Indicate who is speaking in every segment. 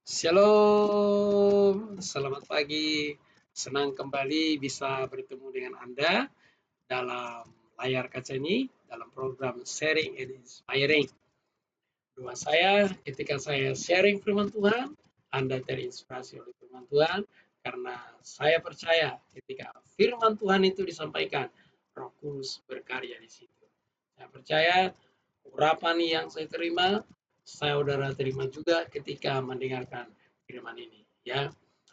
Speaker 1: Shalom, selamat pagi. Senang kembali bisa bertemu dengan Anda dalam layar kaca ini, dalam program Sharing and Inspiring. Doa saya ketika saya sharing firman Tuhan, Anda terinspirasi oleh firman Tuhan, karena saya percaya ketika firman Tuhan itu disampaikan, Roh Kudus berkarya di situ. Saya percaya urapan yang saya terima, saudara terima juga ketika mendengarkan firman ini. Ya,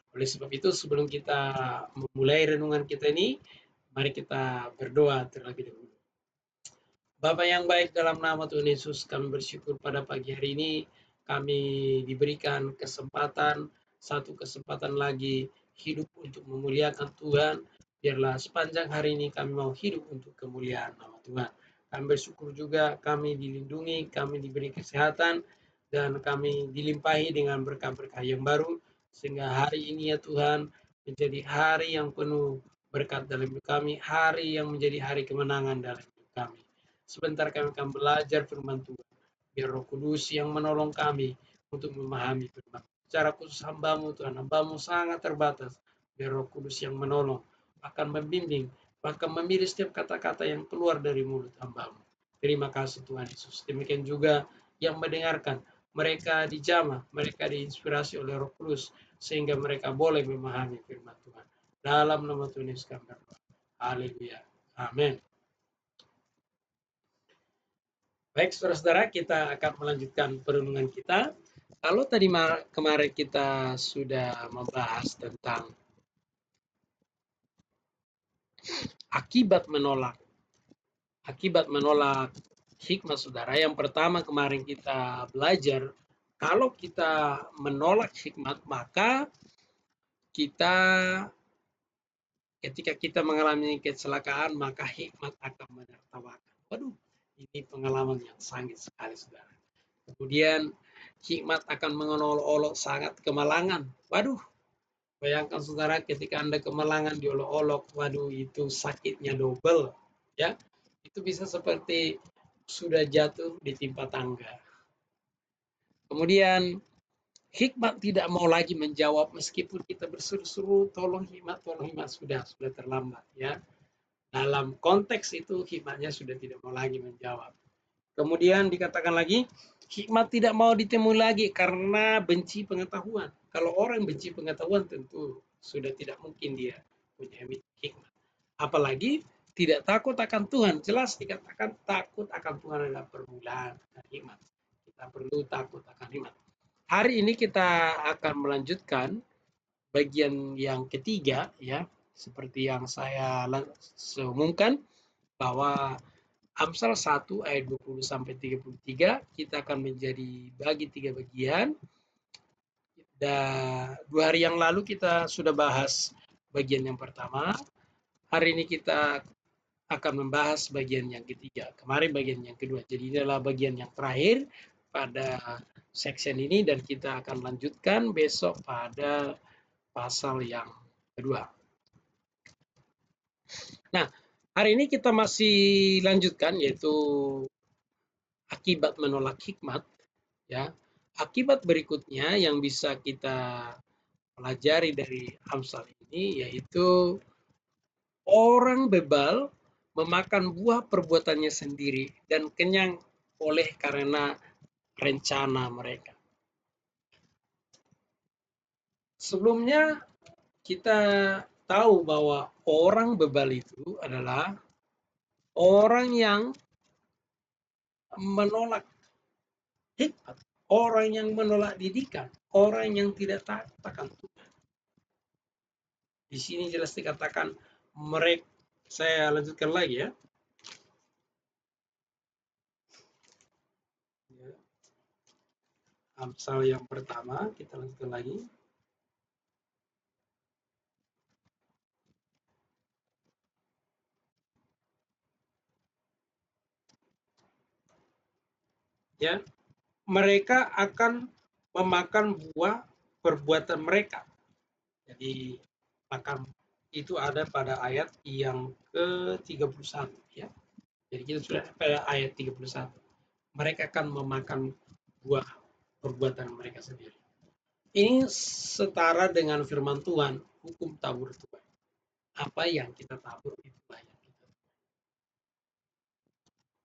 Speaker 1: oleh sebab itu sebelum kita memulai renungan kita ini, mari kita berdoa terlebih dahulu. Bapa yang baik, dalam nama Tuhan Yesus, kami bersyukur pada pagi hari ini kami diberikan kesempatan, satu kesempatan lagi hidup untuk memuliakan Tuhan. Biarlah sepanjang hari ini kami mau hidup untuk kemuliaan nama Tuhan. Kami bersyukur juga kami dilindungi, kami diberi kesehatan, dan kami dilimpahi dengan berkah-berkah yang baru. Sehingga hari ini ya Tuhan menjadi hari yang penuh berkat dalam hidup kami, hari yang menjadi hari kemenangan dalam hidup kami. Sebentar kami akan belajar firman Tuhan. Biar Roh Kudus yang menolong kami untuk memahami firman. Secara khusus hambamu Tuhan, hambamu sangat terbatas. Biar Roh Kudus yang menolong, akan membimbing, bahkan memilih setiap kata-kata yang keluar dari mulut hambamu. Terima kasih Tuhan Yesus. Demikian juga yang mendengarkan, mereka dijamah, mereka diinspirasi oleh Roh Kudus, sehingga mereka boleh memahami firman Tuhan. Dalam nama Tuhan Yesus kami berdoa. Haleluya. Amin. Baik, saudara-saudara, kita akan melanjutkan perenungan kita. Kalau tadi kemarin kita sudah membahas tentang akibat menolak hikmat, saudara. Yang pertama kemarin kita belajar, kalau kita menolak hikmat, maka kita ketika kita mengalami kecelakaan, maka hikmat akan menertawakan. Waduh, ini pengalaman yang sangat sekali, saudara. Kemudian hikmat akan mengolok-olok sangat kemalangan. Waduh, bayangkan saudara ketika Anda kemalangan diolok-olok, waduh itu sakitnya double. Ya, itu bisa seperti sudah jatuh ditimpa tangga. Kemudian hikmat tidak mau lagi menjawab meskipun kita berseru-seru, tolong hikmat, sudah terlambat ya. Dalam konteks itu hikmatnya sudah tidak mau lagi menjawab. Kemudian dikatakan lagi, hikmat tidak mau ditemui lagi karena benci pengetahuan. Kalau orang benci pengetahuan tentu sudah tidak mungkin dia punya hikmat. Apalagi tidak takut akan Tuhan. Jelas dikatakan takut akan Tuhan adalah permulaan hikmat. Kita perlu takut akan hikmat. Hari ini kita akan melanjutkan bagian yang ketiga ya. Seperti yang saya umumkan bahwa Amsal 1 ayat 20 sampai 33 kita akan menjadi bagi 3 bagian. Dan 2 hari yang lalu kita sudah bahas bagian yang pertama. Hari ini kita akan membahas bagian yang ketiga. Kemarin bagian yang kedua. Jadi ini adalah bagian yang terakhir pada section ini dan kita akan lanjutkan besok pada pasal yang kedua. Nah, hari ini kita masih lanjutkan yaitu akibat menolak hikmat ya. Akibat berikutnya yang bisa kita pelajari dari Amsal ini yaitu orang bebal memakan buah perbuatannya sendiri dan kenyang oleh karena rencana mereka. Sebelumnya kita tahu bahwa orang bebal itu adalah orang yang menolak hikmat, orang yang menolak didikan, orang yang tidak takut akan Tuhan. Di sini jelas dikatakan mereka, saya lanjutkan lagi ya. Amsal yang pertama, kita lanjutkan lagi. Ya, mereka akan memakan buah perbuatan mereka. Jadi makan itu ada pada ayat yang ke-31 ya. Jadi kita sudah pada ayat 31. Mereka akan memakan buah perbuatan mereka sendiri. Ini setara dengan firman Tuhan, hukum tabur tuai. Apa yang kita tabur itulah yang kita.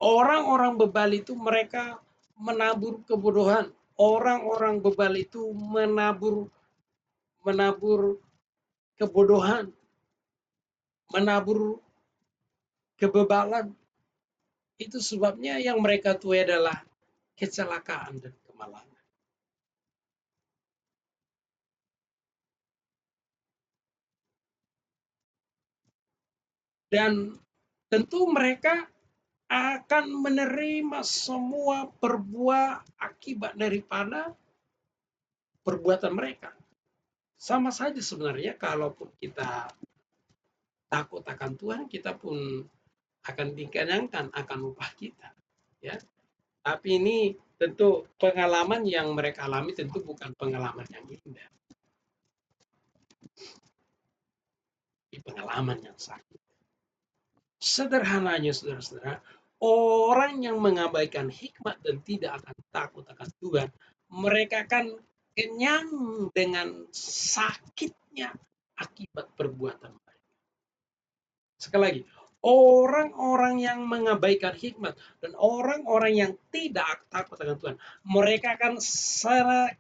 Speaker 1: Orang-orang bebal itu mereka menabur kebodohan. Orang-orang bebal itu menabur kebodohan, menabur kebebalan. Itu sebabnya yang mereka tuai adalah kecelakaan dan kemalangan. Dan tentu mereka akan menerima semua akibat daripada perbuatan mereka. Sama saja sebenarnya kalaupun kita takut akan Tuhan, kita pun akan dikenyangkan akan upah kita. Ya, tapi ini tentu pengalaman yang mereka alami tentu bukan pengalaman yang indah, tapi pengalaman yang sakit. Sederhananya, saudara-saudara, orang yang mengabaikan hikmat dan tidak akan takut akan Tuhan, mereka akan kenyang dengan sakitnya akibat perbuatan mereka. Sekali lagi, orang-orang yang mengabaikan hikmat dan orang-orang yang tidak takut akan Tuhan, mereka akan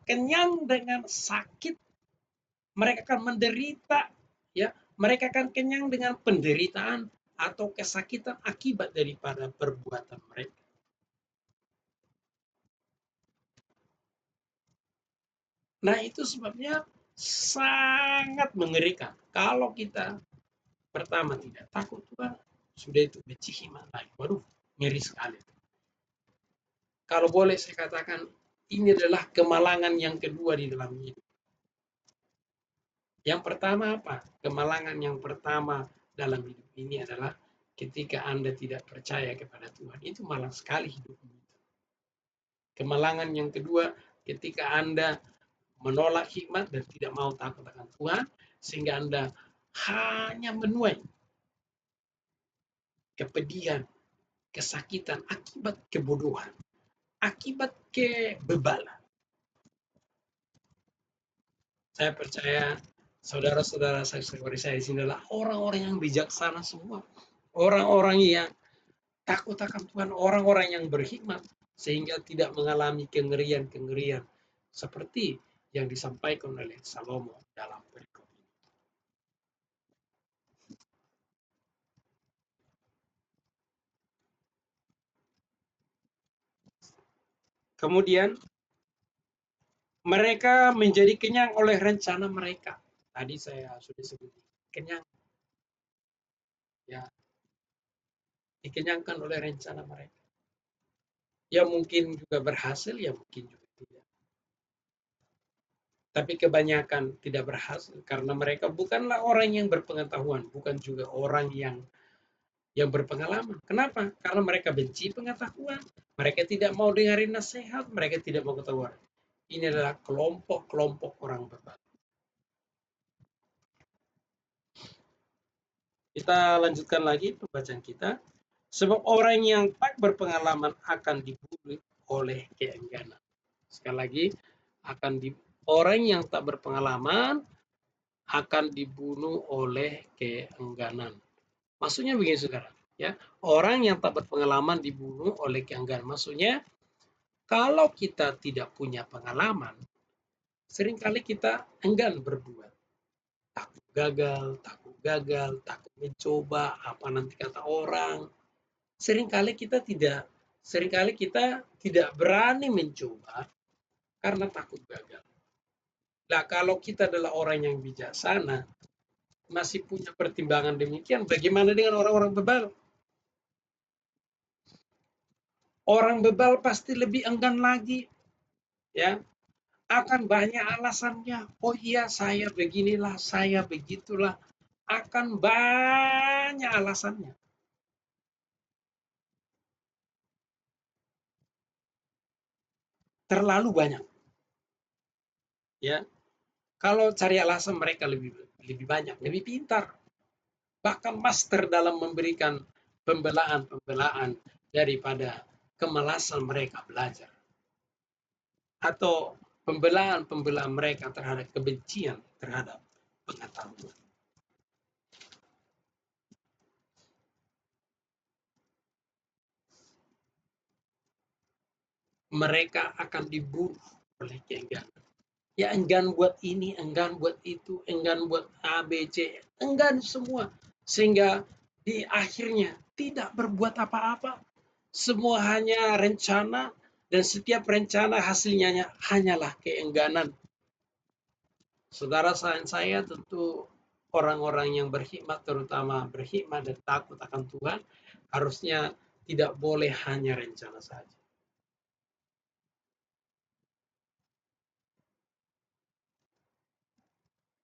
Speaker 1: kenyang dengan sakit. Mereka akan menderita, ya. Mereka akan kenyang dengan penderitaan atau kesakitan akibat daripada perbuatan mereka. Nah, itu sebabnya sangat mengerikan. Kalau kita pertama tidak takut Tuhan, sudah itu benci iman. Waduh, ngeri sekali. Kalau boleh saya katakan, ini adalah kemalangan yang kedua di dalam hidup. Yang pertama apa? Kemalangan yang pertama dalam hidup ini adalah ketika Anda tidak percaya kepada Tuhan. Itu malang sekali hidupmu. Kemalangan yang kedua ketika Anda menolak hikmat dan tidak mau takut akan Tuhan, sehingga Anda hanya menuai kepedihan, kesakitan akibat kebodohan, akibat kebebalan. Saya percaya saudara-saudara seperti saya di sini adalah orang-orang yang bijaksana semua. Orang-orang yang takut akan Tuhan, orang-orang yang berhikmat, sehingga tidak mengalami kengerian-kengerian seperti yang disampaikan oleh Salomo dalam perikop ini. Kemudian mereka menjadi kenyang oleh rencana mereka. Tadi saya sudah sebut, kenyang, ya, dikenyangkan oleh rencana mereka. Ya mungkin juga berhasil, ya mungkin juga tidak. Tapi kebanyakan tidak berhasil karena mereka bukanlah orang yang berpengetahuan, bukan juga orang yang berpengalaman. Kenapa? Karena mereka benci pengetahuan, mereka tidak mau dengarin nasihat, mereka tidak mau ketahuan. Ini adalah kelompok-kelompok orang bebal. Kita lanjutkan lagi pembacaan kita. Sebab orang yang tak berpengalaman akan dibunuh oleh keengganan. Sekali lagi, orang yang tak berpengalaman akan dibunuh oleh keengganan. Maksudnya begini, saudara. Ya, orang yang tak berpengalaman dibunuh oleh keengganan. Maksudnya, kalau kita tidak punya pengalaman, seringkali kita enggan berbuat. Takut gagal, takut mencoba, apa nanti kata orang. Seringkali kita tidak berani mencoba karena takut gagal. Nah, kalau kita adalah orang yang bijaksana, masih punya pertimbangan demikian, bagaimana dengan orang-orang bebal? Orang bebal pasti lebih enggan lagi, ya. Akan banyak alasannya. Oh iya, saya beginilah, saya begitulah. Akan banyak alasannya. Terlalu banyak. Ya. Kalau cari alasan mereka lebih banyak, lebih pintar. Bahkan master dalam memberikan pembelaan-pembelaan daripada kemalasan mereka belajar. Atau pembelaan mereka terhadap kebencian terhadap pengetahuan. Mereka akan dibunuh oleh keengganan. Ya, enggan buat ini, enggan buat itu, enggan buat A, B, C, enggan semua. Sehingga di akhirnya tidak berbuat apa-apa. Semua hanya rencana, dan setiap rencana hasilnya hanyalah keengganan. Saudara saya tentu orang-orang yang berhikmat, terutama berhikmat dan takut akan Tuhan, harusnya tidak boleh hanya rencana saja.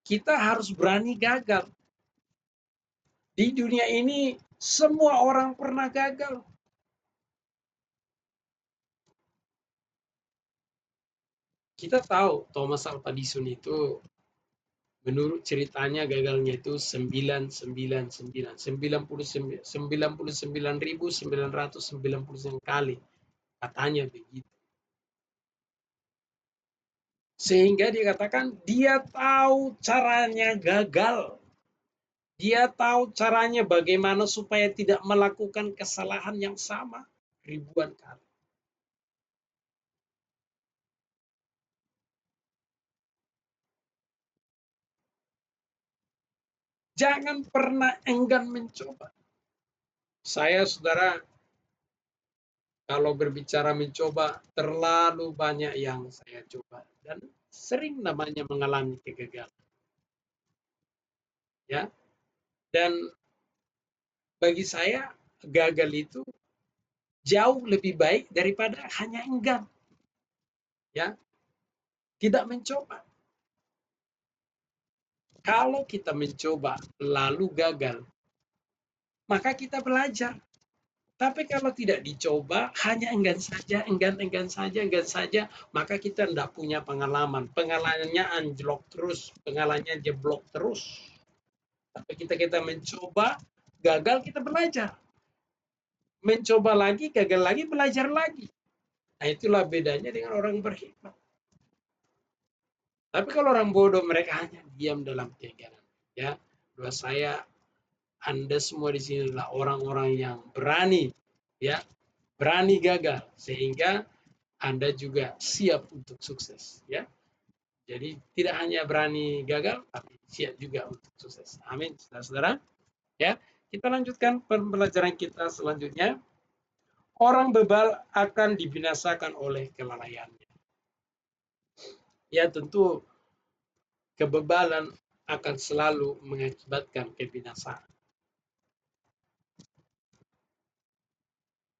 Speaker 1: Kita harus berani gagal. Di dunia ini semua orang pernah gagal. Kita tahu Thomas Alva Edison itu, menurut ceritanya gagalnya itu 99.999 kali. Katanya begitu. Sehingga dikatakan dia tahu caranya gagal. Dia tahu caranya bagaimana supaya tidak melakukan kesalahan yang sama ribuan kali. Jangan pernah enggan mencoba. Saya, saudara, kalau berbicara mencoba, terlalu banyak yang saya coba dan sering namanya mengalami kegagalan. Ya, dan bagi saya gagal itu jauh lebih baik daripada hanya enggan. Ya, tidak mencoba. Kalau kita mencoba lalu gagal, maka kita belajar. Tapi kalau tidak dicoba, hanya enggan saja, enggan saja, maka kita tidak punya pengalaman. Pengalamannya anjlok terus, pengalamannya jeblok terus. Tapi kita mencoba, gagal, kita belajar. Mencoba lagi, gagal lagi, belajar lagi. Nah, itulah bedanya dengan orang berhikmat. Tapi kalau orang bodoh, mereka hanya diam dalam keengganan. Ya, doa saya, Anda semua di sini adalah orang-orang yang berani, ya, berani gagal, sehingga Anda juga siap untuk sukses. Ya, jadi tidak hanya berani gagal, tapi siap juga untuk sukses. Amin, saudara-saudara. Ya, kita lanjutkan pembelajaran kita selanjutnya. Orang bebal akan dibinasakan oleh kelalaiannya. Ya, tentu kebebalan akan selalu mengakibatkan kebinasaan.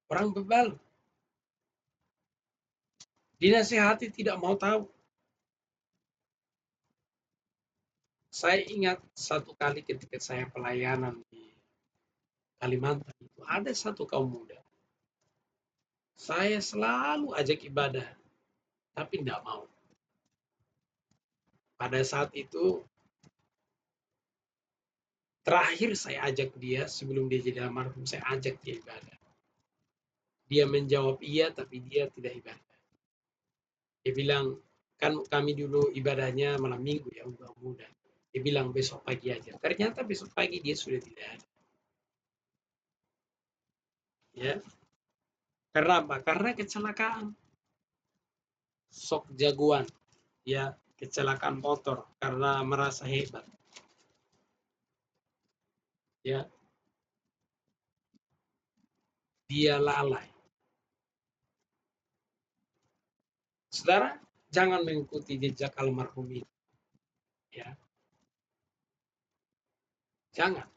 Speaker 1: Orang bebal dinasihati tidak mau tahu. Saya ingat satu kali ketika saya pelayanan di Kalimantan itu, ada satu kaum muda. Saya selalu ajak ibadah, tapi tidak mau. Pada saat itu, terakhir saya ajak dia, sebelum dia jadi almarhum, saya ajak dia ibadah. Dia menjawab iya, tapi dia tidak ibadah. Dia bilang, kan kami dulu ibadahnya malam minggu ya, untuk muda. Dia bilang besok pagi aja. Ternyata besok pagi dia sudah tidak ada. Ya, karena apa? Karena kecelakaan. Sok jagoan, ya, kecelakaan motor karena merasa hebat. Ya, dia lalai. Saudara, jangan mengikuti jejak almarhum ini. Ya, jangan.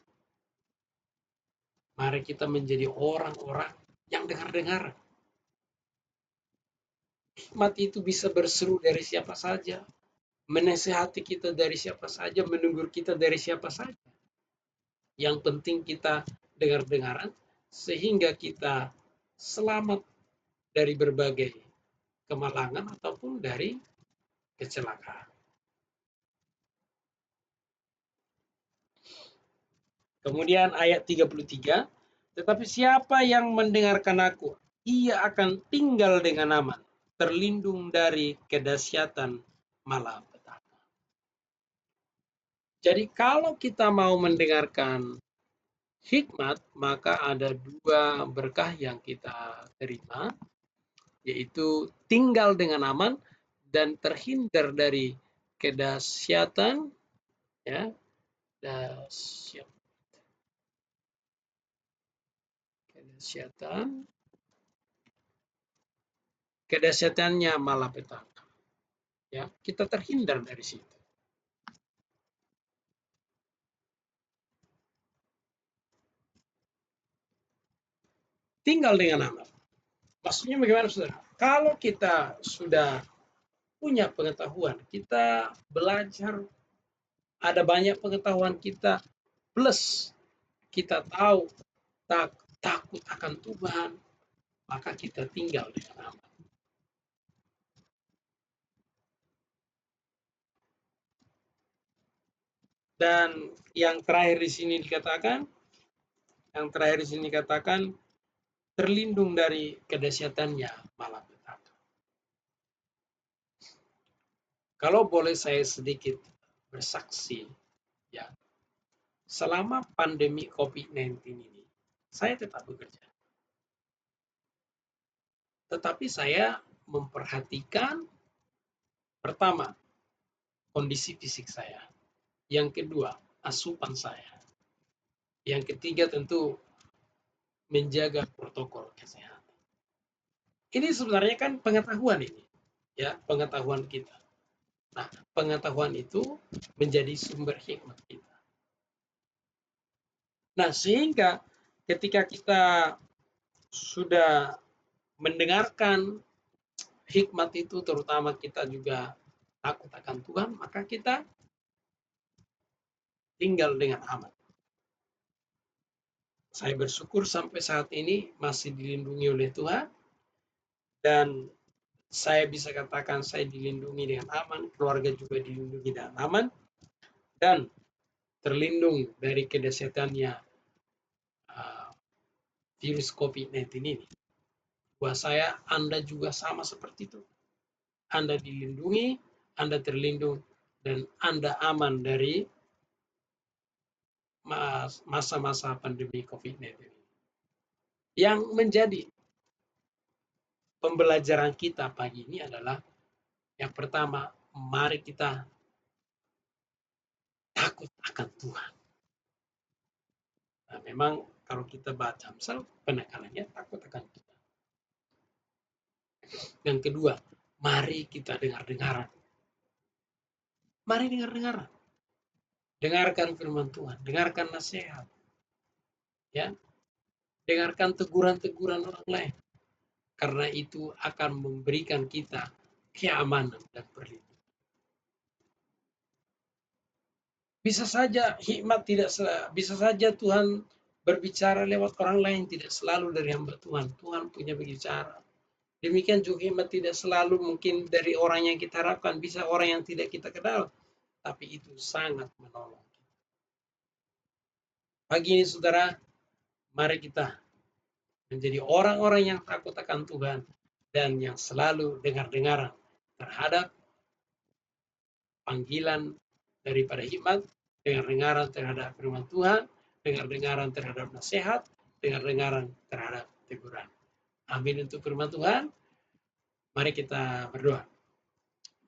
Speaker 1: Mari kita menjadi orang-orang yang dengar-dengar. Hikmat itu bisa berseru dari siapa saja, menasihati kita dari siapa saja, menegur kita dari siapa saja. Yang penting kita dengar-dengaran sehingga kita selamat dari berbagai kemalangan ataupun dari kecelakaan. Kemudian ayat 33, tetapi siapa yang mendengarkan aku, ia akan tinggal dengan aman. terlindung dari kedahsyatan malapetaka. Jadi kalau kita mau mendengarkan hikmat, maka ada dua berkah yang kita terima, yaitu tinggal dengan aman dan terhindar dari kedahsyatan, ya, kedahsyatannya malapetaka. Ya, kita terhindar dari situ. Tinggal dengan aman. Maksudnya bagaimana, saudara? Kalau kita sudah punya pengetahuan, kita belajar, ada banyak pengetahuan kita, plus kita tahu takut akan Tuhan, maka kita tinggal dengan aman. Dan yang terakhir di sini dikatakan, terlindung dari kedahsyatannya malapetaka. Kalau boleh saya sedikit bersaksi, ya, selama pandemi COVID-19 ini, saya tetap bekerja. Tetapi saya memperhatikan, pertama, kondisi fisik saya. Yang kedua, asupan saya. Yang ketiga tentu menjaga protokol kesehatan. Ini sebenarnya kan pengetahuan ini, ya, pengetahuan kita. Nah, pengetahuan itu menjadi sumber hikmat kita. Nah, sehingga ketika kita sudah mendengarkan hikmat itu, terutama kita juga takut akan Tuhan, maka kita tinggal dengan aman. Saya bersyukur sampai saat ini masih dilindungi oleh Tuhan, dan saya bisa katakan saya dilindungi dengan aman, keluarga juga dilindungi dengan aman, dan terlindung dari kedahsyatannya virus COVID-19 ini. Buat saya, Anda juga sama seperti itu. Anda dilindungi, Anda terlindung, dan Anda aman dari masa-masa pandemi COVID-19. Yang menjadi pembelajaran kita pagi ini adalah, yang pertama, mari kita takut akan Tuhan. Nah, memang kalau kita baca Amsal, penekanannya takut akan Tuhan. Yang kedua, mari kita dengar-dengaran. Mari dengar-dengaran. Dengarkan firman Tuhan, dengarkan nasihat. Ya. Dengarkan teguran-teguran orang lain. Karena itu akan memberikan kita keamanan dan perlindungan. Bisa saja hikmat bisa saja Tuhan berbicara lewat orang lain, tidak selalu dari hamba Tuhan. Tuhan punya bicara. Demikian juga hikmat tidak selalu mungkin dari orang yang kita harapkan, bisa orang yang tidak kita kenal, tapi itu sangat menolong. Pagi ini, saudara, mari kita menjadi orang-orang yang takut akan Tuhan dan yang selalu dengar-dengaran terhadap panggilan daripada hikmat, dengar-dengaran terhadap firman Tuhan, dengar-dengaran terhadap nasihat, dengar-dengaran terhadap teguran. Amin untuk firman Tuhan. Mari kita berdoa.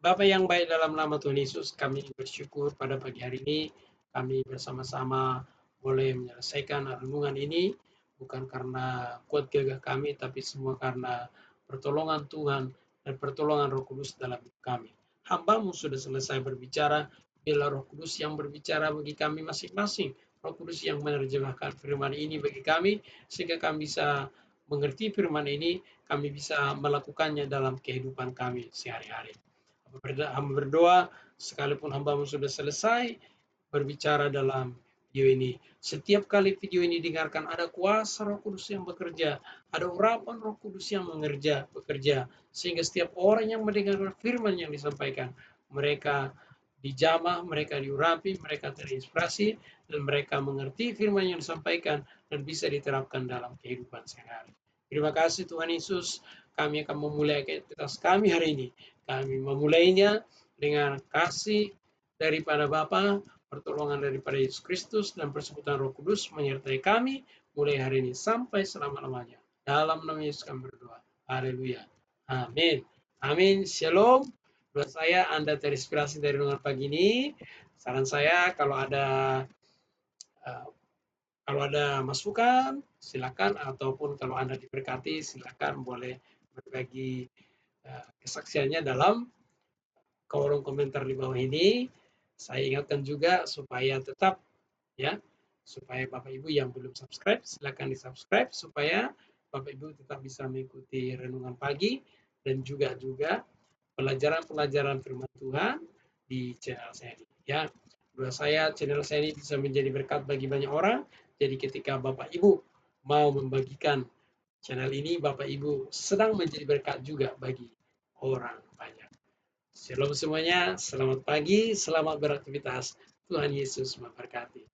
Speaker 1: Bapa yang baik, dalam nama Tuhan Yesus, kami bersyukur pada pagi hari ini kami bersama-sama boleh menyelesaikan renungan ini, bukan karena kuat gagah kami, tapi semua karena pertolongan Tuhan dan pertolongan Roh Kudus dalam hidup kami. Hamba-Mu sudah selesai berbicara, biarlah Roh Kudus yang berbicara bagi kami masing-masing. Roh Kudus yang menerjemahkan firman ini bagi kami, sehingga kami bisa mengerti firman ini, kami bisa melakukannya dalam kehidupan kami sehari-hari. Hamba berdoa, sekalipun hamba-Mu sudah selesai berbicara dalam video ini, setiap kali video ini dengarkan, ada kuasa Roh Kudus yang bekerja, ada urapan Roh Kudus yang bekerja, sehingga setiap orang yang mendengar firman yang disampaikan, mereka dijamah, mereka diurapi, mereka terinspirasi, dan mereka mengerti firman yang disampaikan dan bisa diterapkan dalam kehidupan sehari-hari. Terima kasih Tuhan Yesus. kami akan memulai aktivitas kami hari ini. Kami memulainya dengan kasih daripada Bapa, pertolongan daripada Yesus Kristus, dan persekutuan Roh Kudus menyertai kami mulai hari ini sampai selama-lamanya. Dalam nama Yesus kami berdoa. Haleluya. Amin. Amin. Shalom. Buat saya, Anda terinspirasi dari renungan pagi ini. Saran saya, kalau ada masukan, silakan. Ataupun kalau Anda diberkati, silakan boleh berbagi kesaksiannya dalam kolom komentar di bawah ini. Saya ingatkan juga supaya tetap supaya Bapak Ibu yang belum subscribe, silakan di-subscribe supaya Bapak Ibu tetap bisa mengikuti renungan pagi dan juga pelajaran-pelajaran firman Tuhan di channel saya ini. Menurut saya channel saya ini bisa menjadi berkat bagi banyak orang. Jadi ketika Bapak Ibu mau membagikan channel ini, Bapak Ibu sedang menjadi berkat juga bagi orang banyak. Shalom semuanya, selamat pagi, selamat beraktivitas. Tuhan Yesus memberkati.